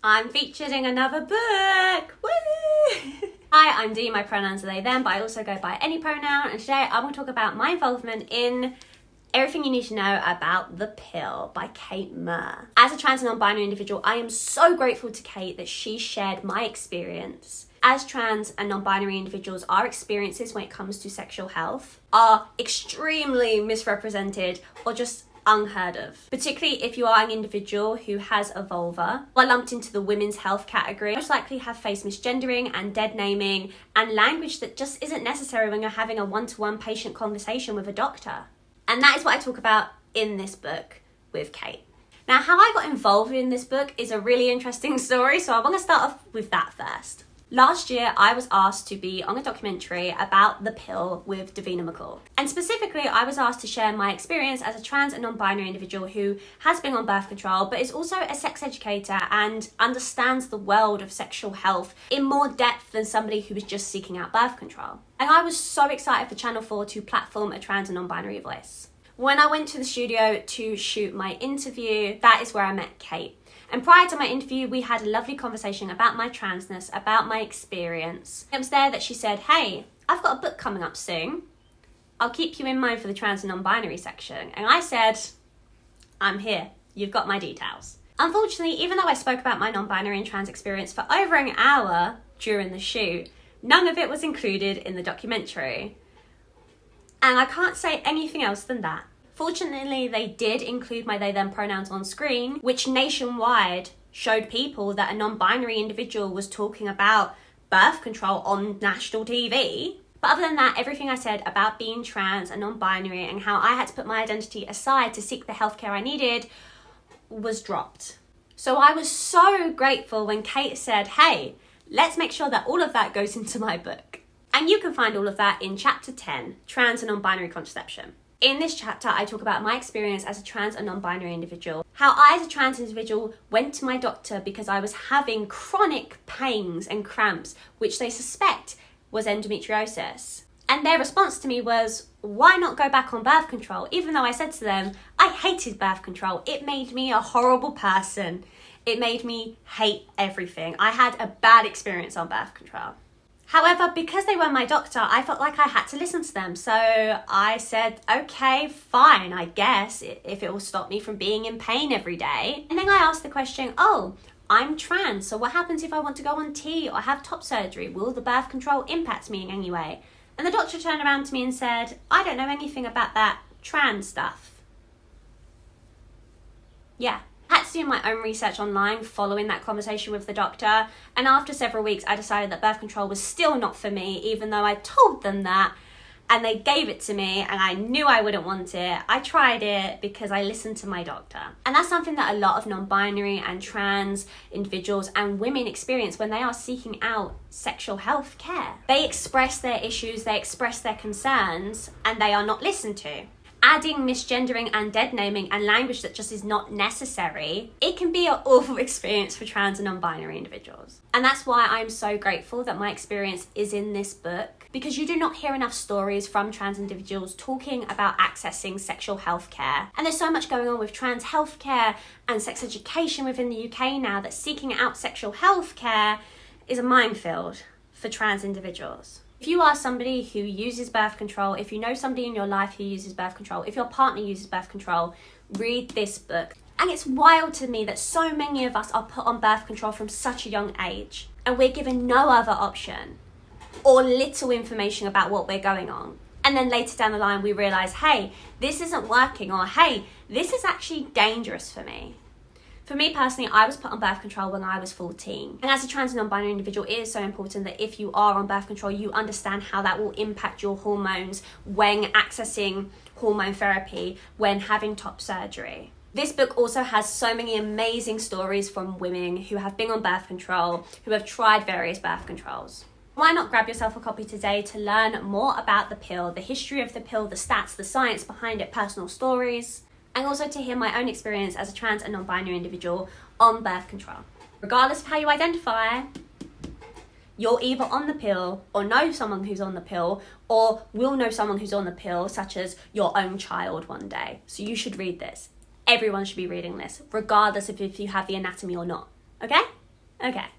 I'm featured in another book. Woo! Hi, I'm Dee. My pronouns are they, them, but I also go by any pronoun. And today I want to talk about my involvement in Everything You Need to Know About the Pill by Kate Murr. As a trans and non-binary individual, I am so grateful to Kate that she shared my experience. As trans and non-binary individuals, our experiences when it comes to sexual health are extremely misrepresented or just unheard of. Particularly if you are an individual who has a vulva, or lumped into the women's health category, most likely have faced misgendering and dead naming and language that just isn't necessary when you're having a one-to-one patient conversation with a doctor. And that is what I talk about in this book with Kate. Now, how I got involved in this book is a really interesting story, so I want to start off with that first. Last year, I was asked to be on a documentary about the pill with Davina McCall. And specifically, I was asked to share my experience as a trans and non-binary individual who has been on birth control, but is also a sex educator and understands the world of sexual health in more depth than somebody who was just seeking out birth control. And I was so excited for Channel 4 to platform a trans and non-binary voice. When I went to the studio to shoot my interview, that is where I met Kate. And prior to my interview, we had a lovely conversation about my transness, about my experience. It was there that she said, hey, I've got a book coming up soon. I'll keep you in mind for the trans and non-binary section. And I said, I'm here. You've got my details. Unfortunately, even though I spoke about my non-binary and trans experience for over an hour during the shoot, none of it was included in the documentary. And I can't say anything else than that. Fortunately, they did include my they, them pronouns on screen, which nationwide showed people that a non-binary individual was talking about birth control on national TV. But other than that, everything I said about being trans and non-binary and how I had to put my identity aside to seek the healthcare I needed was dropped. So I was so grateful when Kate said, hey, let's make sure that all of that goes into my book. And you can find all of that in chapter 10, Trans and Non-Binary Contraception. In this chapter, I talk about my experience as a trans and non-binary individual, how I as a trans individual went to my doctor because I was having chronic pains and cramps, which they suspect was endometriosis. And their response to me was, why not go back on birth control? Even though I said to them, I hated birth control. It made me a horrible person. It made me hate everything. I had a bad experience on birth control. However, because they were my doctor, I felt like I had to listen to them. So I said, okay, fine, I guess, if it will stop me from being in pain every day. And then I asked the question, oh, I'm trans, so what happens if I want to go on T or have top surgery? Will the birth control impact me in any way? And the doctor turned around to me and said, I don't know anything about that trans stuff. Yeah. I had to do my own research online following that conversation with the doctor, and after several weeks I decided that birth control was still not for me, even though I told them that and they gave it to me and I knew I wouldn't want it. I tried it because I listened to my doctor. And that's something that a lot of non-binary and trans individuals and women experience when they are seeking out sexual health care. They express their issues, they express their concerns, and they are not listened to. Adding misgendering and dead naming and language that just is not necessary, it can be an awful experience for trans and non-binary individuals. And that's why I'm so grateful that my experience is in this book, because you do not hear enough stories from trans individuals talking about accessing sexual health care. And there's so much going on with trans healthcare and sex education within the UK now that seeking out sexual health care is a minefield for trans individuals. If you are somebody who uses birth control, if you know somebody in your life who uses birth control, if your partner uses birth control, read this book. And it's wild to me that so many of us are put on birth control from such a young age and we're given no other option or little information about what we're going on. And then later down the line we realise, hey, this isn't working, or hey, this is actually dangerous for me. For me personally, I was put on birth control when I was 14. And as a trans and non-binary individual, it is so important that if you are on birth control, you understand how that will impact your hormones when accessing hormone therapy, when having top surgery. This book also has so many amazing stories from women who have been on birth control, who have tried various birth controls. Why not grab yourself a copy today to learn more about the pill, the history of the pill, the stats, the science behind it, personal stories, and also to hear my own experience as a trans and non-binary individual on birth control. Regardless of how you identify, you're either on the pill or know someone who's on the pill or will know someone who's on the pill, such as your own child one day. So you should read this. Everyone should be reading this, regardless of if you have the anatomy or not. Okay? Okay.